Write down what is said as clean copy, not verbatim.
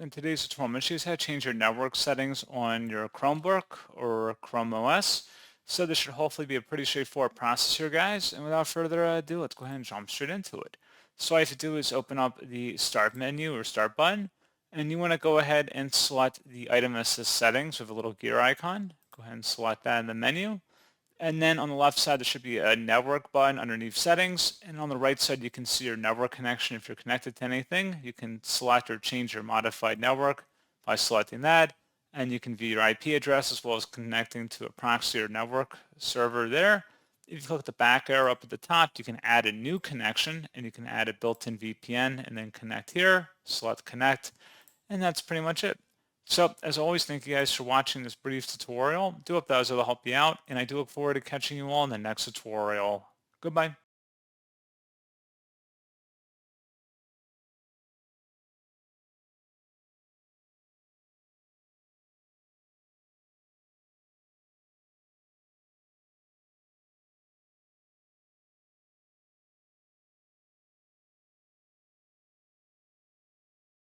In today's tutorial, I'm going to show you how to change your network settings on your Chromebook or Chrome OS. So this should hopefully be a pretty straightforward process here, guys. And without further ado, let's go ahead and jump straight into it. So all you have to do is open up the Start menu or Start button, and you want to go ahead and select the Item Assist settings with a little gear icon. Go ahead and select that in the menu. And then on the left side, there should be a network button underneath settings. And on the right side, you can see your network connection. If you're connected to anything, you can select or change your modified network by selecting that. And you can view your IP address as well as connecting to a proxy or network server there. If you click the back arrow up at the top, you can add a new connection and you can add a built-in VPN and then connect here, select connect, and that's pretty much it. So as always, thank you guys for watching this brief tutorial. I do hope that was able to help you out, and I do look forward to catching you all in the next tutorial. Goodbye.